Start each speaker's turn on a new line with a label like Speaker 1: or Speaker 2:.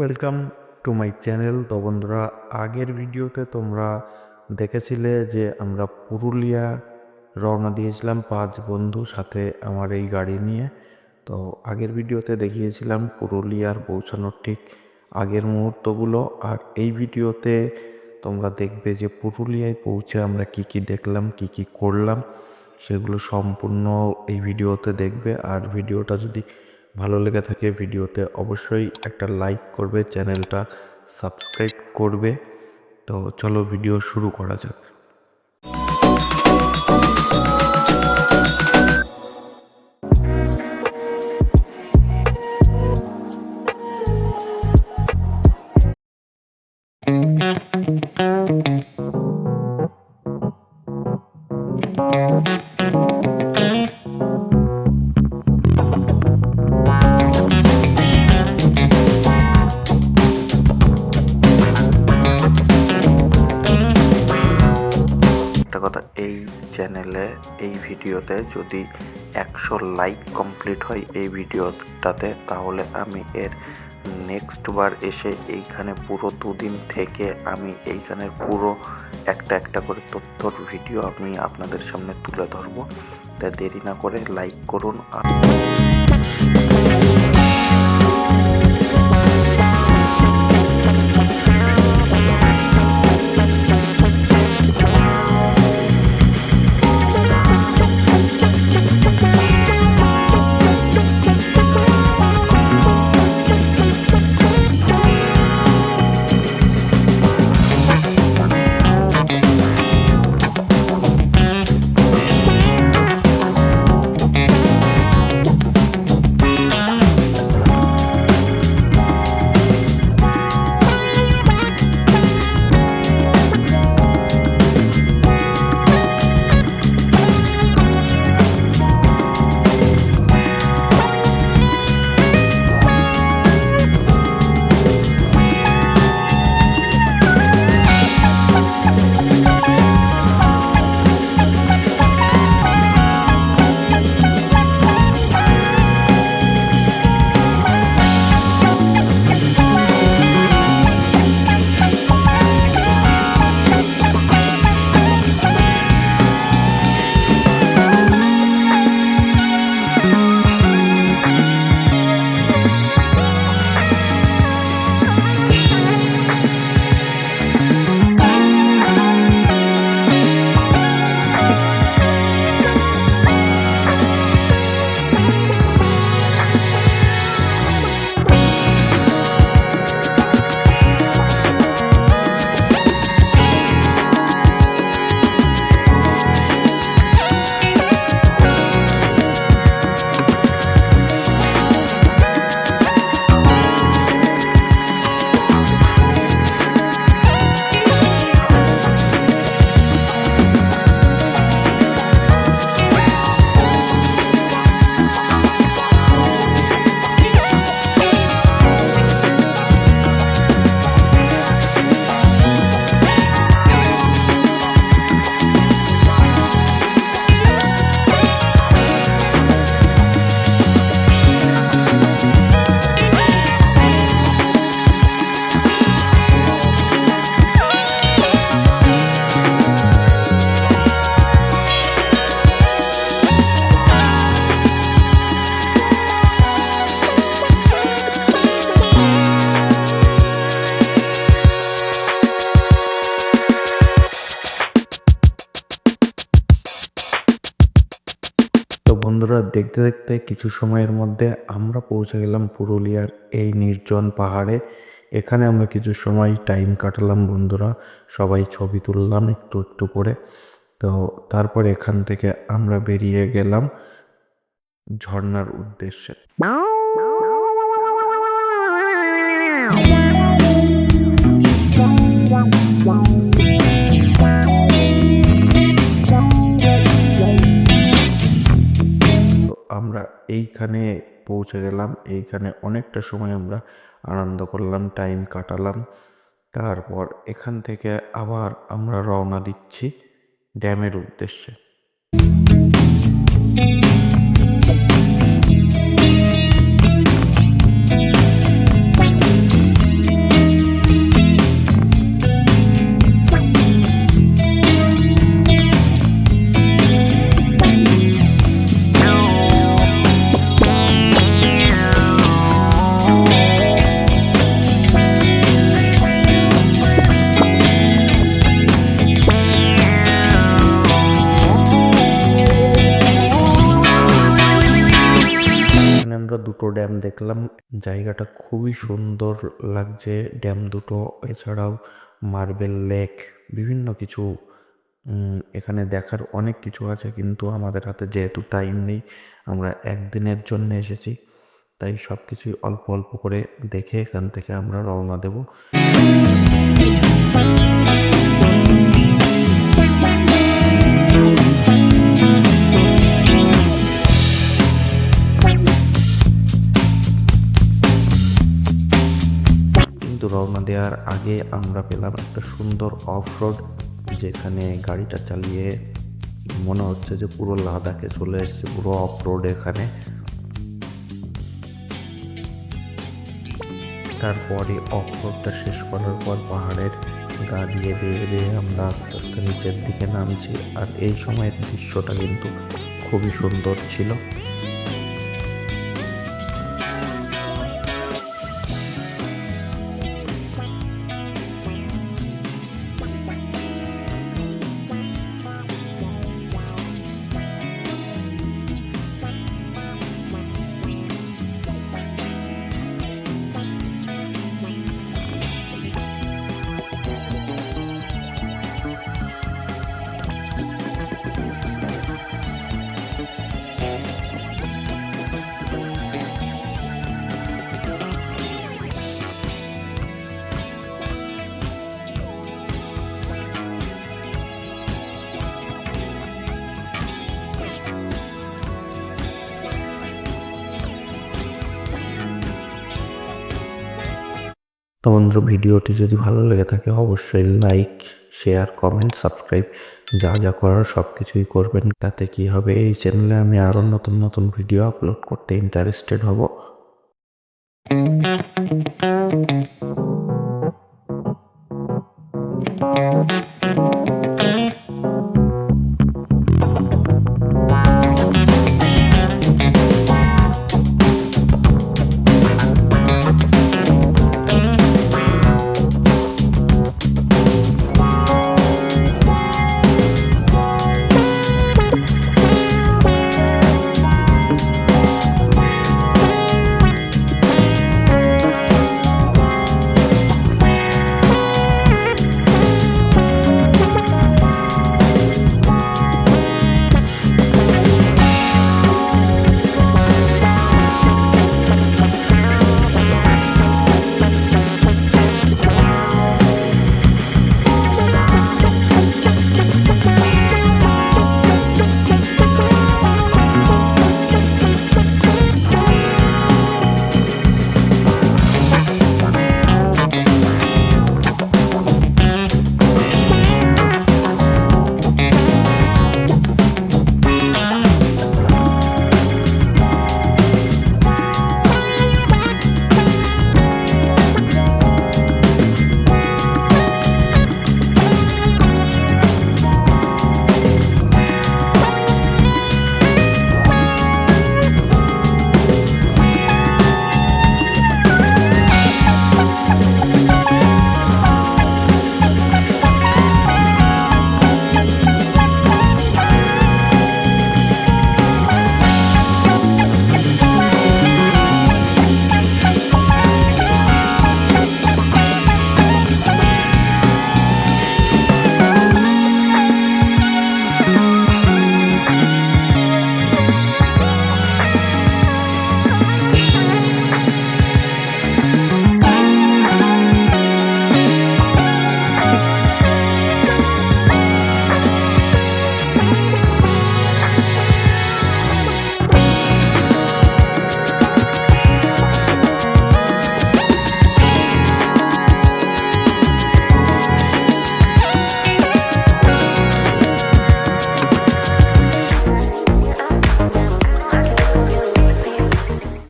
Speaker 1: Welcome to my channel. তো বন্ধুরা, আগের ভিডিওতে তোমরা দেখেছিলে যে আমরা পুরুলিয়া রওনা দিয়েছিলাম 5 বন্ধু সাথে আমার এই গাড়ি নিয়ে। তো আগের ভিডিওতে দেখিয়েছিলাম পুরুলিয়ার পৌঁছানোর ঠিক আগের মুহূর্তগুলো, আর এই ভিডিওতে তোমরা দেখবে যে পুরুলিয়ায় পৌঁছে আমরা কি কি দেখলাম, কি কি করলাম, সেগুলো সম্পূর্ণ এই ভিডিওতে দেখবে। আর ভিডিওটা যদি ভালো লেগে থাকে ভিডিওতে অবশ্যই একটা লাইক করবে, চ্যানেলটা সাবস্ক্রাইব করবে। তো চলো ভিডিও শুরু করা যাক। কথা, এই চ্যানেলে এই ভিডিওতে যদি 100 লাইক কমপ্লিট হয় এই ভিডিওটাতে, তাহলে আমি এর নেক্সট বার এসে এইখানে পুরো 2 দিন থেকে আমি এইখানের পুরো একটা করে তথ্যর ভিডিও আমি আপনাদের সামনে তুলে ধরবো। তাই দেরি না করে লাইক করুন। তো বন্ধুরা, দেখতে দেখতে কিছু সময়ের মধ্যে আমরা পৌঁছে গেলাম পুরুলিয়ার এই নির্জন পাহাড়ে। এখানে আমরা কিছু সময় টাইম কাটালাম বন্ধুরা, সবাই ছবি তুললাম একটু একটু করে। তো তারপর এখান থেকে আমরা বেরিয়ে গেলাম ঝর্ণার উদ্দেশ্যে। আমরা এইখানে পৌঁছে গেলাম, এইখানে অনেকটা সময় আমরা আনন্দ করলাম, টাইম কাটালাম। তারপর এখান থেকে আবার আমরা রওনা দিচ্ছি ড্যামের উদ্দেশ্যে। দুটো ড্যাম দেখলাম, জায়গাটা খুবই সুন্দর লাগছে। ড্যাম দুটো এছাড়াও মার্বেল লেক বিভিন্ন কিছু এখানে দেখার অনেক কিছু আছে, কিন্তু আমাদের হাতে যেহেতু টাইম নেই, আমরা একদিনের জন্য এসেছি, তাই সব কিছুই অল্প অল্প করে দেখে এখান থেকে আমরা রওনা দেব। কিন্তু রওনা দেওয়ার আগে আমরা পেলাম একটা সুন্দর অফ রোড, যেখানে গাড়িটা চালিয়ে মনে হচ্ছে যে পুরো লাদাখে চলে এসছে, পুরো অফ রোড এখানে। তারপরে অফ রোডটা শেষ করার পর পাহাড়ের গা দিয়ে বেয়ে বেয়ে আমরা আস্তে আস্তে নিচের দিকে নামছি। আর এই সময়ের দৃশ্যটা কিন্তু খুবই সুন্দর ছিল। তো বন্ধুরা, ভিডিওটি যদি ভালো লেগে থাকে অবশ্যই লাইক, শেয়ার, কমেন্ট, সাবস্ক্রাইব যা যা করার সব কিছুই করবেন। তাতে কি হবে, এই চ্যানেলে আমি আরও নতুন নতুন ভিডিও আপলোড করতে ইন্টারেস্টেড হব।